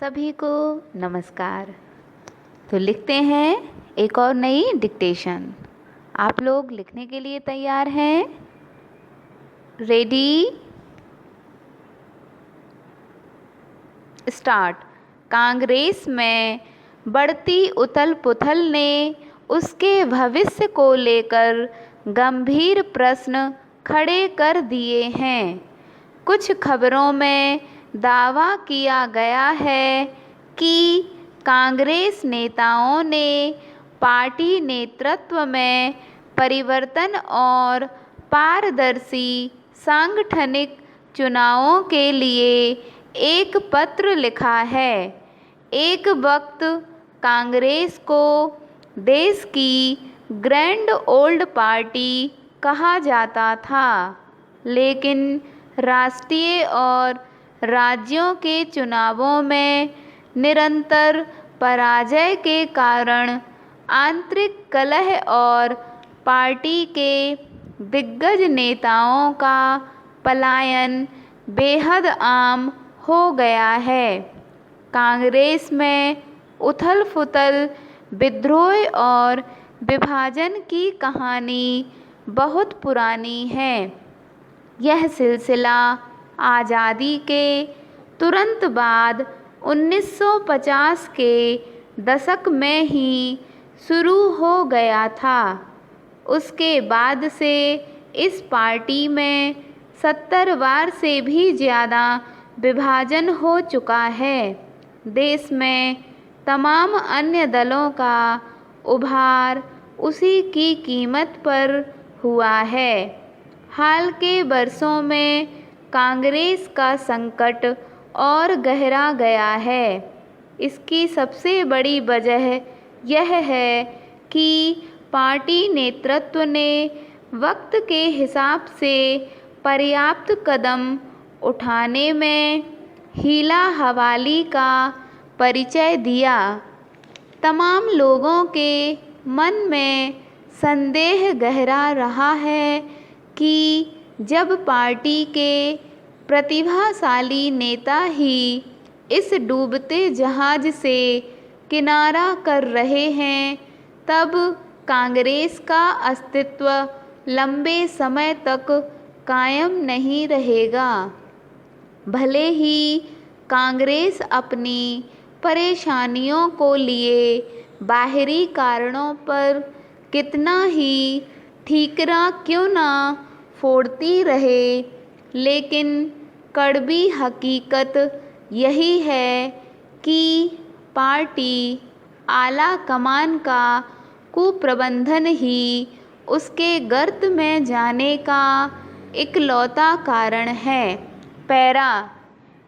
सभी को नमस्कार। तो लिखते हैं एक और नई डिक्टेशन। आप लोग लिखने के लिए तैयार हैं? Ready, start. कांग्रेस में बढ़ती उथल पुथल ने उसके भविष्य को लेकर गंभीर प्रश्न खड़े कर दिए हैं। कुछ खबरों में दावा किया गया है कि कांग्रेस नेताओं ने पार्टी नेतृत्व में परिवर्तन और पारदर्शी सांगठनिक चुनावों के लिए एक पत्र लिखा है। एक वक्त कांग्रेस को देश की ग्रैंड ओल्ड पार्टी कहा जाता था, लेकिन राष्ट्रीय और राज्यों के चुनावों में निरंतर पराजय के कारण आंतरिक कलह और पार्टी के दिग्गज नेताओं का पलायन बेहद आम हो गया है। कांग्रेस में उथल-पुथल, विद्रोह और विभाजन की कहानी बहुत पुरानी है। यह सिलसिला आज़ादी के तुरंत बाद 1950 के दशक में ही शुरू हो गया था। उसके बाद से इस पार्टी में 70 बार से भी ज़्यादा विभाजन हो चुका है। देश में तमाम अन्य दलों का उभार उसी की कीमत पर हुआ है। हाल के वर्षों में कांग्रेस का संकट और गहरा गया है। इसकी सबसे बड़ी वजह यह है कि पार्टी नेतृत्व ने वक्त के हिसाब से पर्याप्त कदम उठाने में हीला हवाली का परिचय दिया। तमाम लोगों के मन में संदेह गहरा रहा है कि जब पार्टी के प्रतिभाशाली नेता ही इस डूबते जहाज से किनारा कर रहे हैं, तब कांग्रेस का अस्तित्व लंबे समय तक कायम नहीं रहेगा। भले ही कांग्रेस अपनी परेशानियों को लिए बाहरी कारणों पर कितना ही ठीकरा क्यों ना फोड़ती रहे, लेकिन कड़वी हकीकत यही है कि पार्टी आला कमान का कुप्रबंधन ही उसके गर्त में जाने का इकलौता कारण है। पैरा,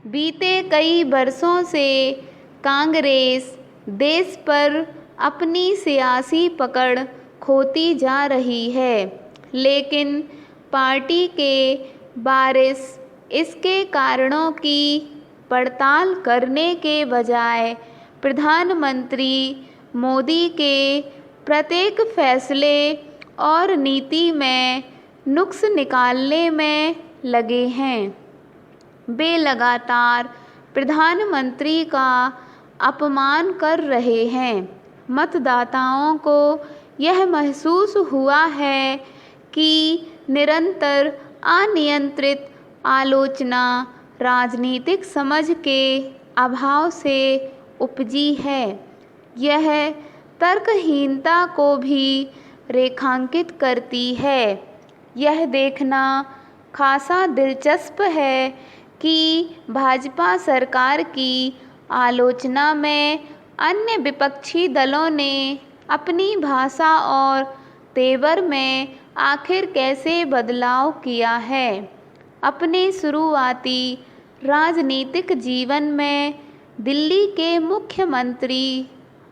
बीते कई वर्षों से कांग्रेस देश पर अपनी सियासी पकड़ खोती जा रही है, लेकिन पार्टी के वारिस इसके कारणों की पड़ताल करने के बजाय प्रधानमंत्री मोदी के प्रत्येक फैसले और नीति में नुक्स निकालने में लगे हैं। वे लगातार प्रधानमंत्री का अपमान कर रहे हैं। मतदाताओं को यह महसूस हुआ है कि निरंतर अनियंत्रित आलोचना राजनीतिक समझ के अभाव से उपजी है। यह तर्कहीनता को भी रेखांकित करती है। यह देखना खासा दिलचस्प है कि भाजपा सरकार की आलोचना में अन्य विपक्षी दलों ने अपनी भाषा और तेवर में आखिर कैसे बदलाव किया है। अपने शुरुआती राजनीतिक जीवन में दिल्ली के मुख्यमंत्री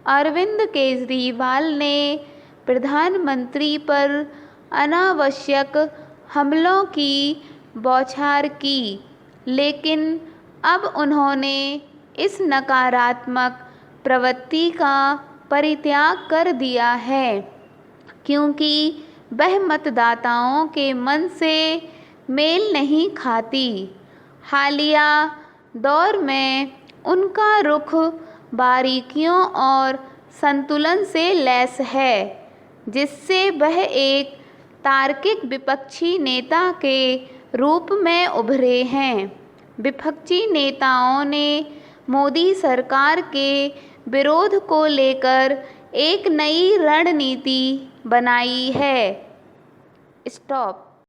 अरविंद केजरीवाल ने प्रधानमंत्री पर अनावश्यक हमलों की बौछार की, लेकिन अब उन्होंने इस नकारात्मक प्रवृत्ति का परित्याग कर दिया है, क्योंकि वह मतदाताओं के मन से मेल नहीं खाती। हालिया दौर में उन उनका रुख बारीकियों और संतुलन से लैस है, जिससे वह एक तार्किक विपक्षी नेता के रूप में उभरे हैं। विपक्षी नेताओं ने मोदी सरकार के विरोध को लेकर एक नई रणनीति बनाई है। स्टॉप।